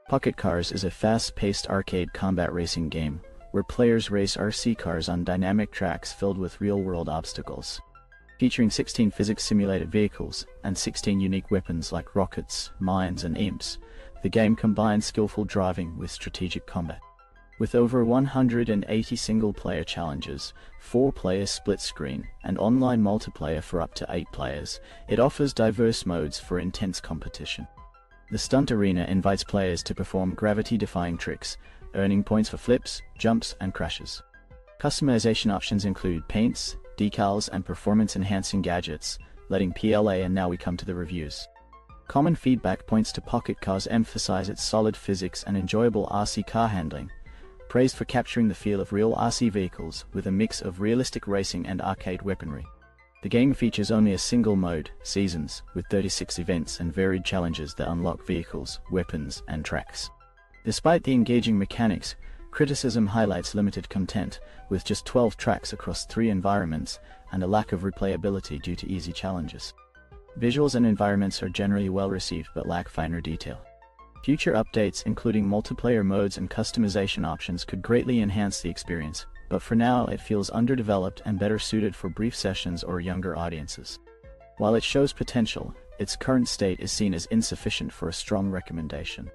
Pocket Cars is a fast-paced arcade combat racing game, where players race RC cars on dynamic tracks filled with real-world obstacles. Featuring 16 physics-simulated vehicles, and 16 unique weapons like rockets, mines, and imps, the game combines skillful driving with strategic combat. With over 180 single-player challenges, 4-player split-screen, and online multiplayer for up to 8 players, it offers diverse modes for intense competition. The stunt arena invites players to perform gravity-defying tricks, earning points for flips, jumps, and crashes. Customization options include paints, decals, and performance-enhancing gadgets, letting PLA. And now we come to the reviews. Common feedback points to Pocket Cars emphasize its solid physics and enjoyable RC car handling, praised for capturing the feel of real RC vehicles with a mix of realistic racing and arcade weaponry. The game features only a single mode, Seasons, with 36 events and varied challenges that unlock vehicles, weapons, and tracks. Despite the engaging mechanics, criticism highlights limited content, with just 12 tracks across 3 environments, and a lack of replayability due to easy challenges. Visuals and environments are generally well received but lack finer detail. Future updates, including multiplayer modes and customization options, could greatly enhance the experience, but for now it feels underdeveloped and better suited for brief sessions or younger audiences. While it shows potential, its current state is seen as insufficient for a strong recommendation.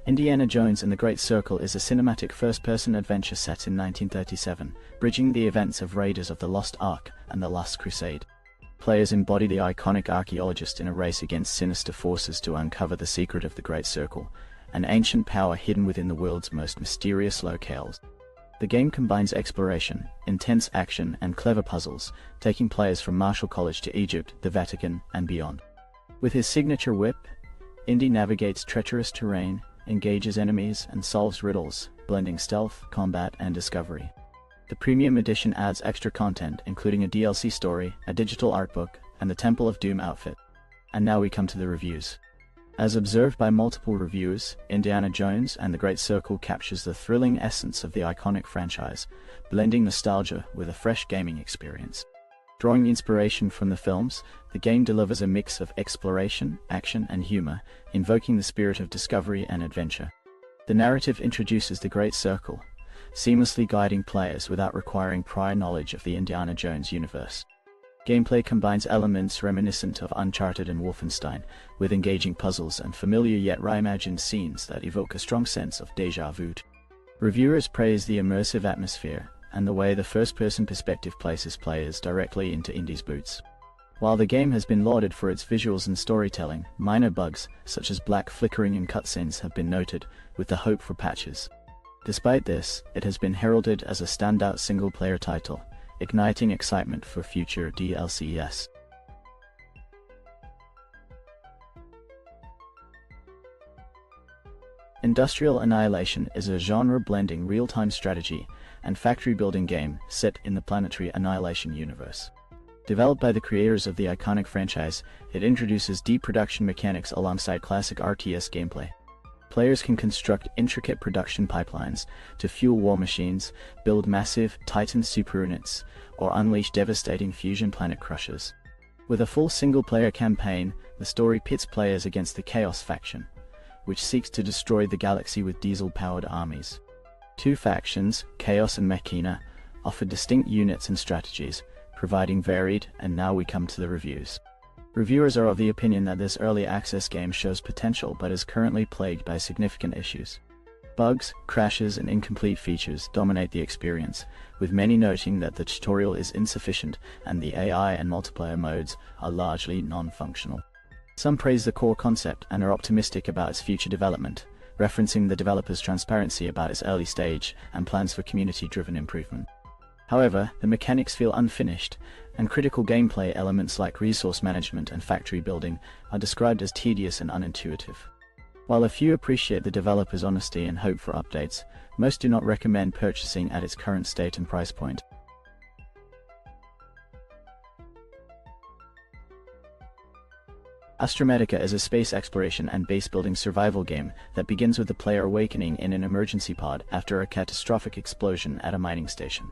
Indiana Jones and the Great Circle is a cinematic first-person adventure set in 1937, bridging the events of Raiders of the Lost Ark and The Last Crusade. Players embody the iconic archaeologist in a race against sinister forces to uncover the secret of the Great Circle, an ancient power hidden within the world's most mysterious locales. The game combines exploration, intense action, and clever puzzles, taking players from Marshall College to Egypt, the Vatican, and beyond. With his signature whip, Indy navigates treacherous terrain, engages enemies, and solves riddles, blending stealth, combat, and discovery. The Premium Edition adds extra content, including a DLC story, a digital art book, and the Temple of Doom outfit. And now we come to the reviews. As observed by multiple reviewers, Indiana Jones and the Great Circle captures the thrilling essence of the iconic franchise, blending nostalgia with a fresh gaming experience. Drawing inspiration from the films, the game delivers a mix of exploration, action, and humor, invoking the spirit of discovery and adventure. The narrative introduces the Great Circle, seamlessly guiding players without requiring prior knowledge of the Indiana Jones universe. Gameplay combines elements reminiscent of Uncharted and Wolfenstein, with engaging puzzles and familiar yet reimagined scenes that evoke a strong sense of déjà vu. Reviewers praise the immersive atmosphere and the way the first-person perspective places players directly into Indy's boots. While the game has been lauded for its visuals and storytelling, minor bugs, such as black flickering in cutscenes, have been noted, with the hope for patches. Despite this, it has been heralded as a standout single-player title, igniting excitement for future DLCs. Industrial Annihilation is a genre-blending real-time strategy and factory-building game set in the planetary Annihilation universe. Developed by the creators of the iconic franchise, it introduces deep production mechanics alongside classic RTS gameplay. Players can construct intricate production pipelines to fuel war machines, build massive Titan super units, or unleash devastating fusion planet crushers. With a full single-player campaign, the story pits players against the Chaos faction, which seeks to destroy the galaxy with diesel-powered armies. 2 factions, Chaos and Machina, offer distinct units and strategies, providing varied. And now we come to the reviews. Reviewers are of the opinion that this early access game shows potential but is currently plagued by significant issues. Bugs, crashes, and incomplete features dominate the experience, with many noting that the tutorial is insufficient and the AI and multiplayer modes are largely non-functional. Some praise the core concept and are optimistic about its future development, referencing the developer's transparency about its early stage and plans for community-driven improvement. However, the mechanics feel unfinished, and critical gameplay elements like resource management and factory building are described as tedious and unintuitive. While a few appreciate the developer's honesty and hope for updates, most do not recommend purchasing at its current state and price point. Astrometica is a space exploration and base-building survival game that begins with the player awakening in an emergency pod after a catastrophic explosion at a mining station.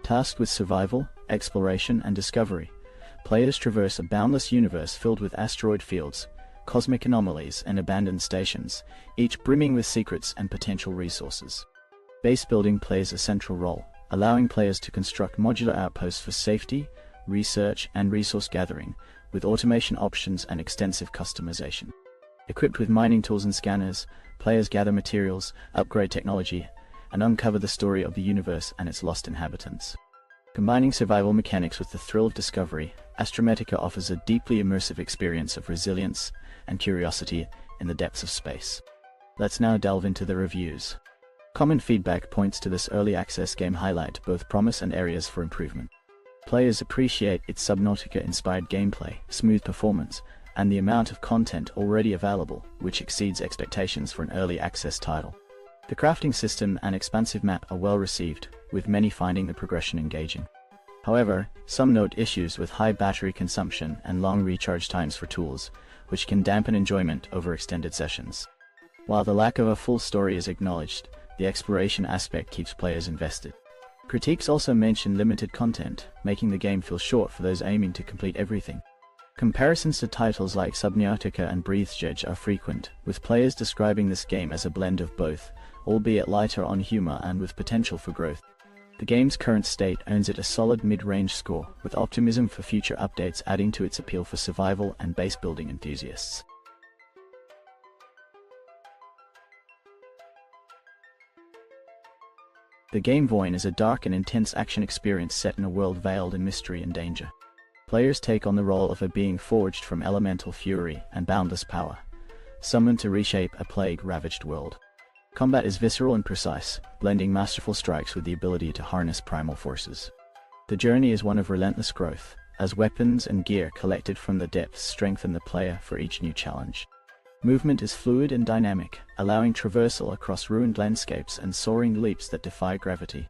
Tasked with survival, exploration, and discovery, Players traverse a boundless universe filled with asteroid fields, cosmic anomalies, and abandoned stations, each brimming with secrets and potential resources. Base building plays a central role, allowing players to construct modular outposts for safety, research, and resource gathering, with automation options and extensive customization. Equipped with mining tools and scanners, players gather materials, upgrade technology, and uncover the story of the universe and its lost inhabitants. Combining survival mechanics with the thrill of discovery, Astrometica offers a deeply immersive experience of resilience and curiosity in the depths of space. Let's now delve into the reviews. Common feedback points to this early access game highlight both promise and areas for improvement. Players appreciate its Subnautica-inspired gameplay, smooth performance, and the amount of content already available, which exceeds expectations for an early access title. The crafting system and expansive map are well received, with many finding the progression engaging. However, some note issues with high battery consumption and long recharge times for tools, which can dampen enjoyment over extended sessions. While the lack of a full story is acknowledged, the exploration aspect keeps players invested. Critiques also mention limited content, making the game feel short for those aiming to complete everything. Comparisons to titles like Subnautica and Breathedge are frequent, with players describing this game as a blend of both, albeit lighter on humor and with potential for growth. The game's current state earns it a solid mid-range score, with optimism for future updates adding to its appeal for survival and base-building enthusiasts. The game VOIN is a dark and intense action experience set in a world veiled in mystery and danger. Players take on the role of a being forged from elemental fury and boundless power, summoned to reshape a plague-ravaged world. Combat is visceral and precise, blending masterful strikes with the ability to harness primal forces. The journey is one of relentless growth, as weapons and gear collected from the depths strengthen the player for each new challenge. Movement is fluid and dynamic, allowing traversal across ruined landscapes and soaring leaps that defy gravity.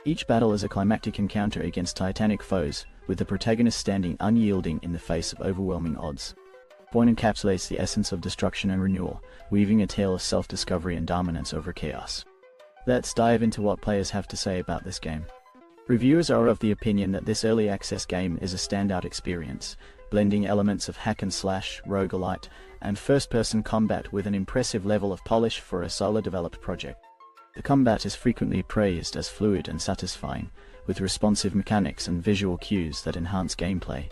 Each battle is a climactic encounter against titanic foes, with the protagonist standing unyielding in the face of overwhelming odds. VOIN encapsulates the essence of destruction and renewal, weaving a tale of self-discovery and dominance over chaos. Let's dive into what players have to say about this game. Reviewers are of the opinion that this early access game is a standout experience, blending elements of hack and slash, roguelite, and first-person combat with an impressive level of polish for a solid developed project. The combat is frequently praised as fluid and satisfying, with responsive mechanics and visual cues that enhance gameplay.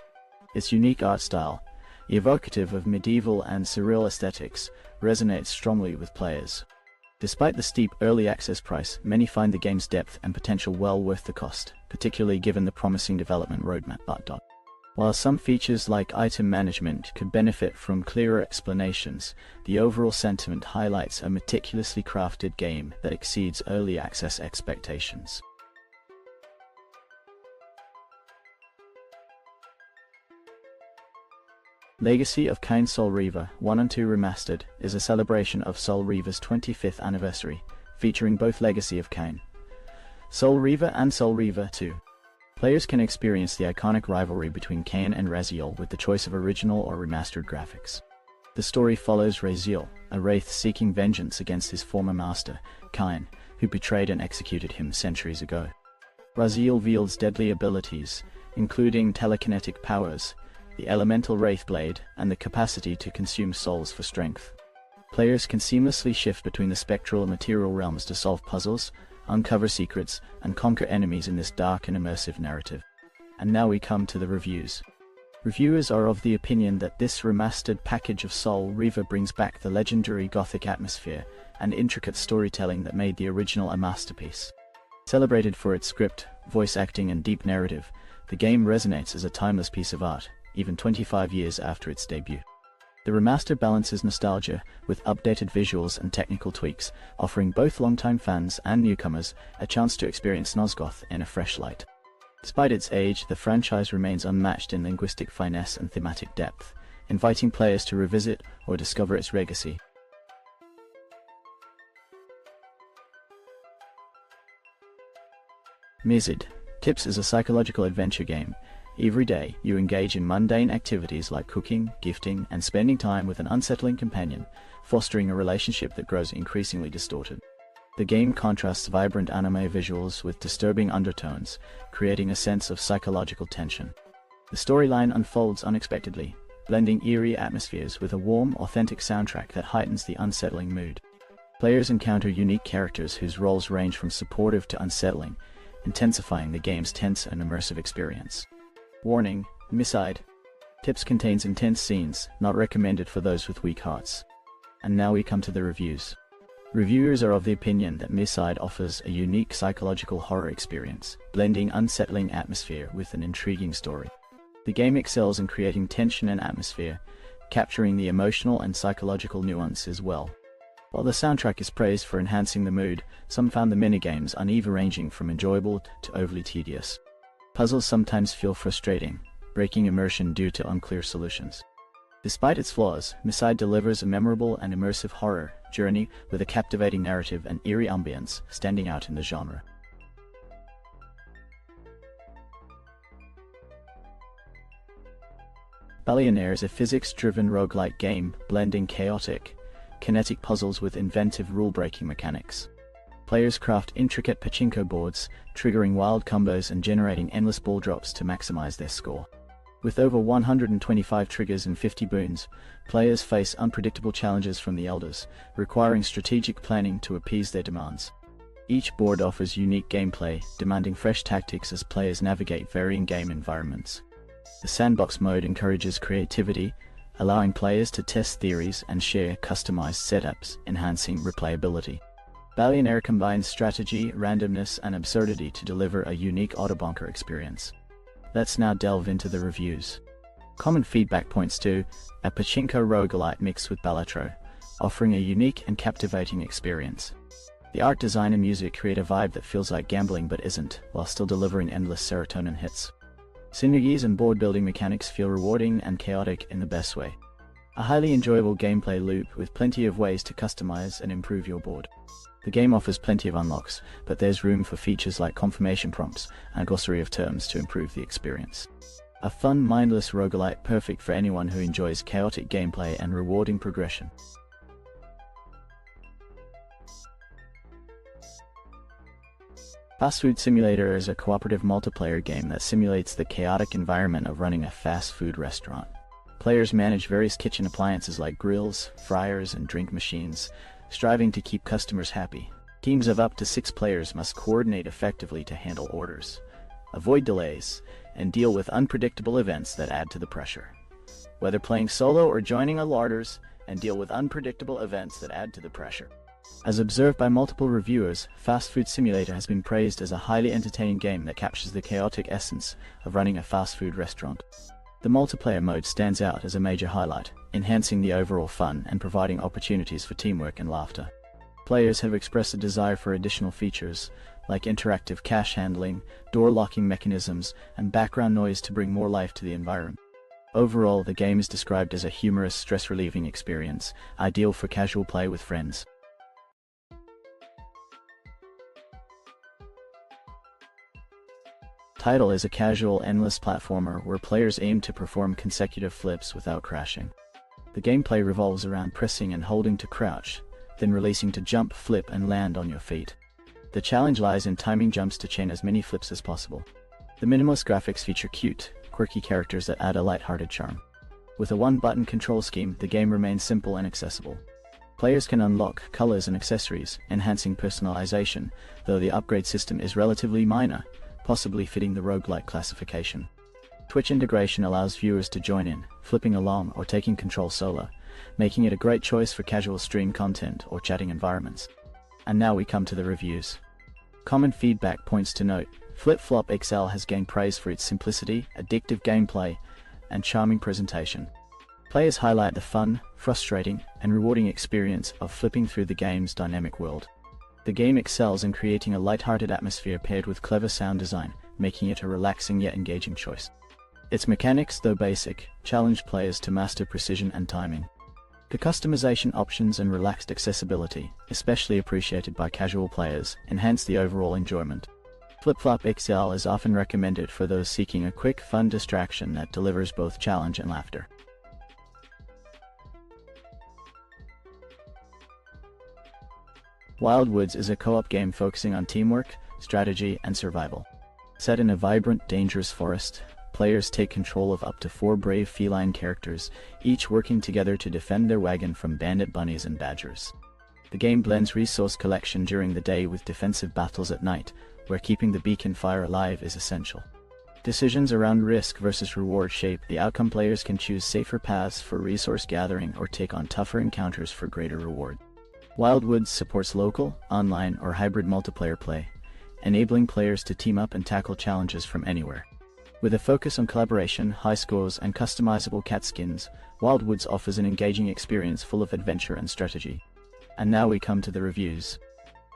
Its unique art style, evocative of medieval and surreal aesthetics, resonates strongly with players. Despite the steep early access price, many find the game's depth and potential well worth the cost, particularly given the promising development roadmap. While some features like item management could benefit from clearer explanations, the overall sentiment highlights a meticulously crafted game that exceeds early access expectations. Legacy of Kain Soul Reaver 1 and 2 Remastered is a celebration of Soul Reaver's 25th anniversary, featuring both Legacy of Kain, Soul Reaver and Soul Reaver 2. Players can experience the iconic rivalry between Kain and Raziel with the choice of original or remastered graphics. The story follows Raziel, a wraith seeking vengeance against his former master, Kain, who betrayed and executed him centuries ago. Raziel wields deadly abilities, including telekinetic powers, the elemental wraith blade, and the capacity to consume souls for strength. Players can seamlessly shift between the spectral and material realms to solve puzzles, uncover secrets, and conquer enemies in this dark and immersive narrative. And now we come to the reviews. Reviewers are of the opinion that this remastered package of Soul Reaver brings back the legendary Gothic atmosphere and intricate storytelling that made the original a masterpiece. Celebrated for its script, voice acting, and deep narrative, the game resonates as a timeless piece of art, even 25 years after its debut. The remaster balances nostalgia with updated visuals and technical tweaks, offering both longtime fans and newcomers a chance to experience Nosgoth in a fresh light. Despite its age, the franchise remains unmatched in linguistic finesse and thematic depth, inviting players to revisit or discover its legacy. MiSide Tips is a psychological adventure game. Every day, you engage in mundane activities like cooking, gifting, and spending time with an unsettling companion, fostering a relationship that grows increasingly distorted. The game contrasts vibrant anime visuals with disturbing undertones, creating a sense of psychological tension. The storyline unfolds unexpectedly, blending eerie atmospheres with a warm, authentic soundtrack that heightens the unsettling mood. Players encounter unique characters whose roles range from supportive to unsettling, intensifying the game's tense and immersive experience. Warning: MiSide. Tips contains intense scenes, not recommended for those with weak hearts. And now we come to the reviews. Reviewers are of the opinion that MiSide offers a unique psychological horror experience, blending unsettling atmosphere with an intriguing story. The game excels in creating tension and atmosphere, capturing the emotional and psychological nuances well. While the soundtrack is praised for enhancing the mood, some found the minigames uneven, ranging from enjoyable to overly tedious. Puzzles sometimes feel frustrating, breaking immersion due to unclear solutions. Despite its flaws, MiSide delivers a memorable and immersive horror journey with a captivating narrative and eerie ambience standing out in the genre. Ballionaire is a physics-driven roguelike game blending chaotic, kinetic puzzles with inventive rule-breaking mechanics. Players craft intricate pachinko boards, triggering wild combos and generating endless ball drops to maximize their score. With over 125 triggers and 50 boons, players face unpredictable challenges from the elders, requiring strategic planning to appease their demands. Each board offers unique gameplay, demanding fresh tactics as players navigate varying game environments. The sandbox mode encourages creativity, allowing players to test theories and share customized setups, enhancing replayability. Ballionaire combines strategy, randomness, and absurdity to deliver a unique autobonker experience. Let's now delve into the reviews. Common feedback points to a pachinko roguelite mixed with Ballionaire, offering a unique and captivating experience. The art design and music create a vibe that feels like gambling but isn't, while still delivering endless serotonin hits. Synergies and board building mechanics feel rewarding and chaotic in the best way. A highly enjoyable gameplay loop with plenty of ways to customize and improve your board. The game offers plenty of unlocks, but there's room for features like confirmation prompts and a glossary of terms to improve the experience. A fun, mindless roguelite perfect for anyone who enjoys chaotic gameplay and rewarding progression. Fast Food Simulator is a cooperative multiplayer game that simulates the chaotic environment of running a fast food restaurant. Players manage various kitchen appliances like grills, fryers, and drink machines, striving to keep customers happy. Teams of up to 6 players must coordinate effectively to handle orders, avoid delays, and deal with unpredictable events that add to the pressure. Whether playing solo or joining others, and deal with unpredictable events that add to the pressure. As observed by multiple reviewers, Fast Food Simulator has been praised as a highly entertaining game that captures the chaotic essence of running a fast food restaurant. The multiplayer mode stands out as a major highlight, enhancing the overall fun and providing opportunities for teamwork and laughter. Players have expressed a desire for additional features, like interactive cash handling, door locking mechanisms, and background noise to bring more life to the environment. Overall, the game is described as a humorous, stress-relieving experience, ideal for casual play with friends. Title is a casual, endless platformer where players aim to perform consecutive flips without crashing. The gameplay revolves around pressing and holding to crouch, then releasing to jump, flip, and land on your feet. The challenge lies in timing jumps to chain as many flips as possible. The minimalist graphics feature cute, quirky characters that add a light-hearted charm. With a one-button control scheme, the game remains simple and accessible. Players can unlock colors and accessories, enhancing personalization, though the upgrade system is relatively minor, possibly fitting the roguelike classification. Twitch integration allows viewers to join in, flipping along or taking control solo, making it a great choice for casual stream content or chatting environments. And now we come to the reviews. Common feedback points to note, Flip Flop XL has gained praise for its simplicity, addictive gameplay, and charming presentation. Players highlight the fun, frustrating, and rewarding experience of flipping through the game's dynamic world. The game excels in creating a light-hearted atmosphere paired with clever sound design, making it a relaxing yet engaging choice. Its mechanics, though basic, challenge players to master precision and timing. The customization options and relaxed accessibility, especially appreciated by casual players, enhance the overall enjoyment. Flip Flop XL is often recommended for those seeking a quick, fun distraction that delivers both challenge and laughter. Wild Woods is a co-op game focusing on teamwork, strategy, and survival. Set in a vibrant, dangerous forest, players take control of up to 4 brave feline characters, each working together to defend their wagon from bandit bunnies and badgers. The game blends resource collection during the day with defensive battles at night, where keeping the beacon fire alive is essential. Decisions around risk versus reward shape the outcome. Players can choose safer paths for resource gathering or take on tougher encounters for greater reward. Wildwoods supports local, online, or hybrid multiplayer play, enabling players to team up and tackle challenges from anywhere. With a focus on collaboration, high scores, and customizable cat skins, Wildwoods offers an engaging experience full of adventure and strategy. And now we come to the reviews.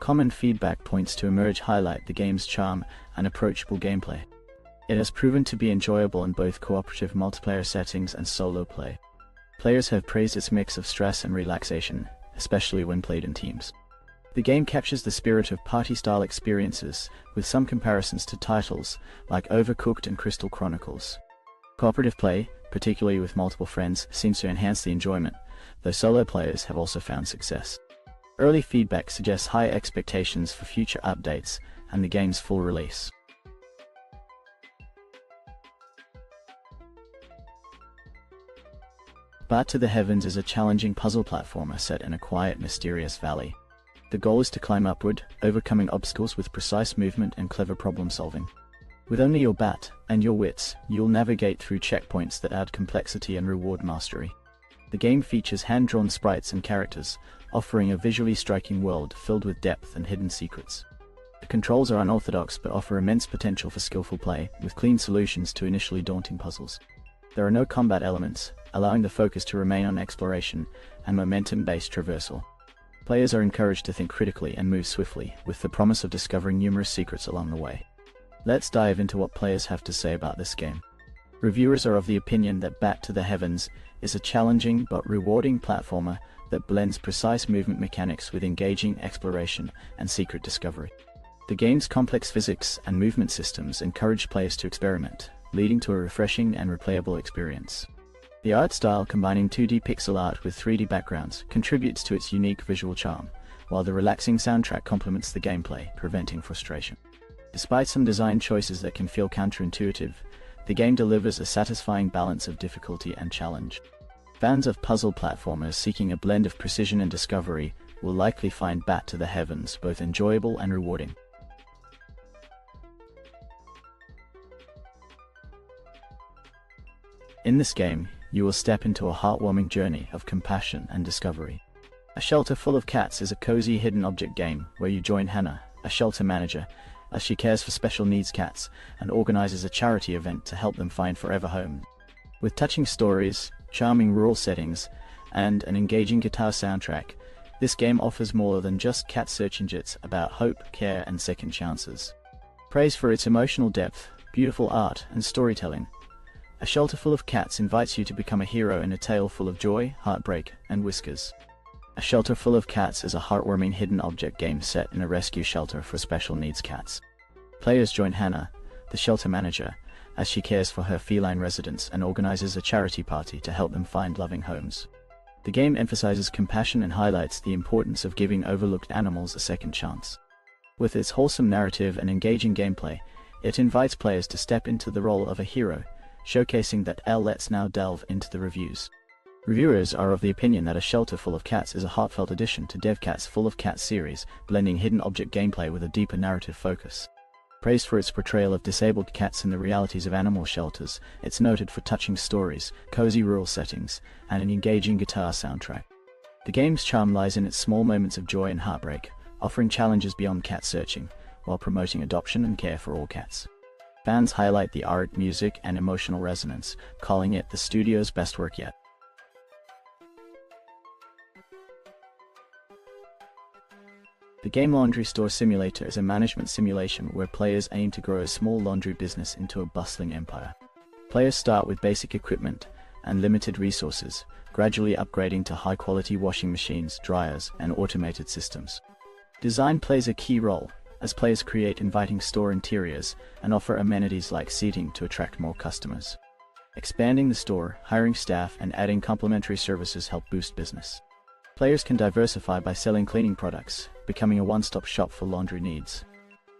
Common feedback points to emerge highlight the game's charm and approachable gameplay. It has proven to be enjoyable in both cooperative multiplayer settings and solo play. Players have praised its mix of stress and relaxation, especially when played in teams. The game captures the spirit of party-style experiences, with some comparisons to titles like Overcooked and Crystal Chronicles. Cooperative play, particularly with multiple friends, seems to enhance the enjoyment, though solo players have also found success. Early feedback suggests high expectations for future updates and the game's full release. Bat to the Heavens is a challenging puzzle platformer set in a quiet, mysterious valley. The goal is to climb upward, overcoming obstacles with precise movement and clever problem solving. With only your bat and your wits, you'll navigate through checkpoints that add complexity and reward mastery. The game features hand-drawn sprites and characters, offering a visually striking world filled with depth and hidden secrets. The controls are unorthodox but offer immense potential for skillful play, with clean solutions to initially daunting puzzles. There are no combat elements, allowing the focus to remain on exploration and momentum-based traversal. Players are encouraged to think critically and move swiftly, with the promise of discovering numerous secrets along the way. Let's dive into what players have to say about this game. Reviewers are of the opinion that Bat to the Heavens is a challenging but rewarding platformer that blends precise movement mechanics with engaging exploration and secret discovery. The game's complex physics and movement systems encourage players to experiment, leading to a refreshing and replayable experience. The art style, combining 2D pixel art with 3D backgrounds, contributes to its unique visual charm, while the relaxing soundtrack complements the gameplay, preventing frustration. Despite some design choices that can feel counterintuitive, the game delivers a satisfying balance of difficulty and challenge. Fans of puzzle platformers seeking a blend of precision and discovery will likely find Bat to the Heavens both enjoyable and rewarding. In this game, you will step into a heartwarming journey of compassion and discovery. A Shelter Full of Cats is a cozy hidden object game where you join Hannah, a shelter manager, as she cares for special needs cats and organizes a charity event to help them find forever homes. With touching stories, charming rural settings, and an engaging guitar soundtrack, this game offers more than just cat search engines about hope, care, and second chances. Praised for its emotional depth, beautiful art, and storytelling, A Shelter Full of Cats invites you to become a hero in a tale full of joy, heartbreak, and whiskers. A Shelter Full of Cats is a heartwarming hidden object game set in a rescue shelter for special needs cats. Players join Hannah, the shelter manager, as she cares for her feline residents and organizes a charity party to help them find loving homes. The game emphasizes compassion and highlights the importance of giving overlooked animals a second chance. With its wholesome narrative and engaging gameplay, it invites players to step into the role of a hero, showcasing that. Let's now delve into the reviews. Reviewers are of the opinion that A Shelter Full of Cats is a heartfelt addition to DevCat's Full of Cats series, blending hidden object gameplay with a deeper narrative focus. Praised for its portrayal of disabled cats and the realities of animal shelters, it's noted for touching stories, cozy rural settings, and an engaging guitar soundtrack. The game's charm lies in its small moments of joy and heartbreak, offering challenges beyond cat searching, while promoting adoption and care for all cats. Fans highlight the art, music, and emotional resonance, calling it the studio's best work yet. The game Laundry Store Simulator is a management simulation where players aim to grow a small laundry business into a bustling empire. Players start with basic equipment and limited resources, gradually upgrading to high-quality washing machines, dryers, and automated systems. Design plays a key role, as players create inviting store interiors and offer amenities like seating to attract more customers. Expanding the store, hiring staff, and adding complementary services help boost business. Players can diversify by selling cleaning products, becoming a one-stop shop for laundry needs.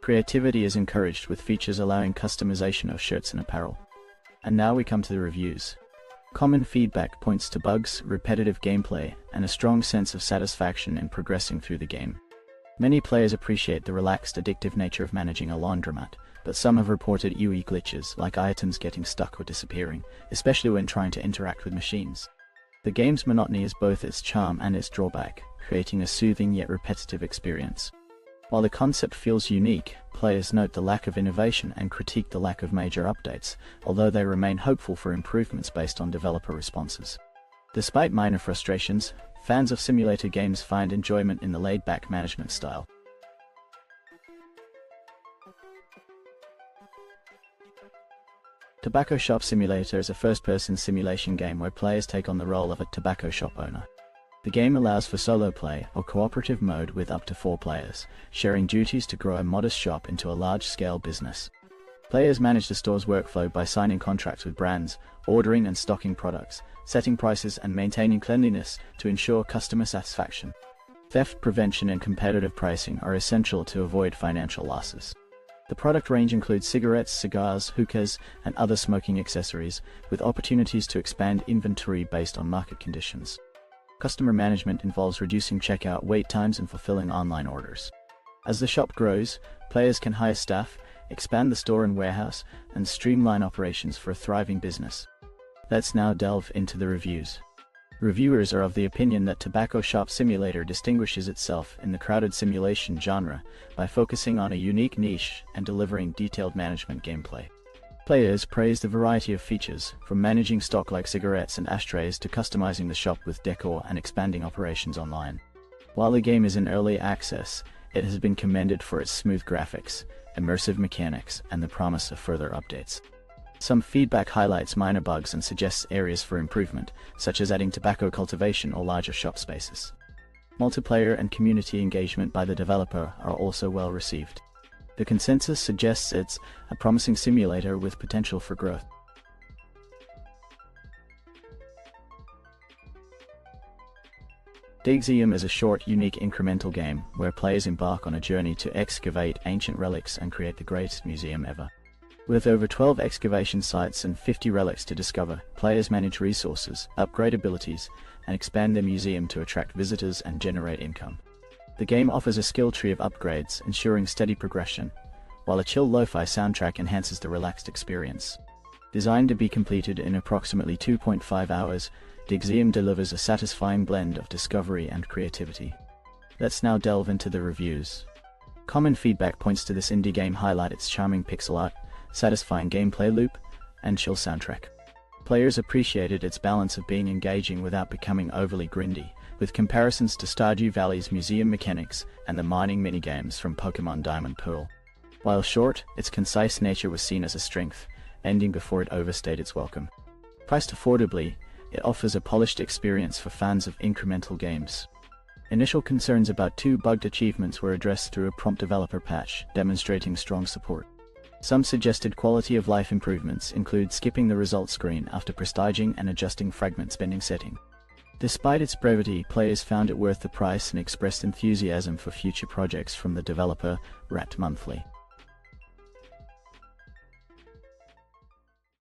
Creativity is encouraged with features allowing customization of shirts and apparel. And now we come to the reviews. Common feedback points to bugs, repetitive gameplay, and a strong sense of satisfaction in progressing through the game. Many players appreciate the relaxed, addictive nature of managing a laundromat, but some have reported UI glitches, like items getting stuck or disappearing, especially when trying to interact with machines. The game's monotony is both its charm and its drawback, creating a soothing yet repetitive experience. While the concept feels unique, players note the lack of innovation and critique the lack of major updates, although they remain hopeful for improvements based on developer responses. Despite minor frustrations, fans of simulator games find enjoyment in the laid-back management style. Tobacco Shop Simulator is a first-person simulation game where players take on the role of a tobacco shop owner. The game allows for solo play or cooperative mode with up to 4 players, sharing duties to grow a modest shop into a large-scale business. Players manage the store's workflow by signing contracts with brands, ordering and stocking products, setting prices and maintaining cleanliness to ensure customer satisfaction. Theft prevention and competitive pricing are essential to avoid financial losses. The product range includes cigarettes, cigars, hookahs, and other smoking accessories, with opportunities to expand inventory based on market conditions. Customer management involves reducing checkout wait times and fulfilling online orders. As the shop grows, players can hire staff, expand the store and warehouse, and streamline operations for a thriving business. Let's now delve into the reviews. Reviewers are of the opinion that Tobacco Shop Simulator distinguishes itself in the crowded simulation genre by focusing on a unique niche and delivering detailed management gameplay. Players praise the variety of features, from managing stock like cigarettes and ashtrays to customizing the shop with decor and expanding operations online. While the game is in early access, it has been commended for its smooth graphics, immersive mechanics, and the promise of further updates. Some feedback highlights minor bugs and suggests areas for improvement, such as adding tobacco cultivation or larger shop spaces. Multiplayer and community engagement by the developer are also well received. The consensus suggests it's a promising simulator with potential for growth. Digseum is a short, unique incremental game where players embark on a journey to excavate ancient relics and create the greatest museum ever. With over 12 excavation sites and 50 relics to discover, players manage resources, upgrade abilities, and expand their museum to attract visitors and generate income. The game offers a skill tree of upgrades, ensuring steady progression, while a chill lo-fi soundtrack enhances the relaxed experience. Designed to be completed in approximately 2.5 hours, Digseum delivers a satisfying blend of discovery and creativity. Let's now delve into the reviews. Common feedback points to this indie game highlight its charming pixel art, satisfying gameplay loop, and chill soundtrack. Players appreciated its balance of being engaging without becoming overly grindy, with comparisons to Stardew Valley's museum mechanics and the mining minigames from Pokemon Diamond Pearl. While short, its concise nature was seen as a strength, ending before it overstayed its welcome. Priced affordably, it offers a polished experience for fans of incremental games. Initial concerns about 2 bugged achievements were addressed through a prompt developer patch, demonstrating strong support. Some suggested quality of life improvements include skipping the results screen after prestiging and adjusting fragment spending setting. Despite its brevity, players found it worth the price and expressed enthusiasm for future projects from the developer, Rat Monthly.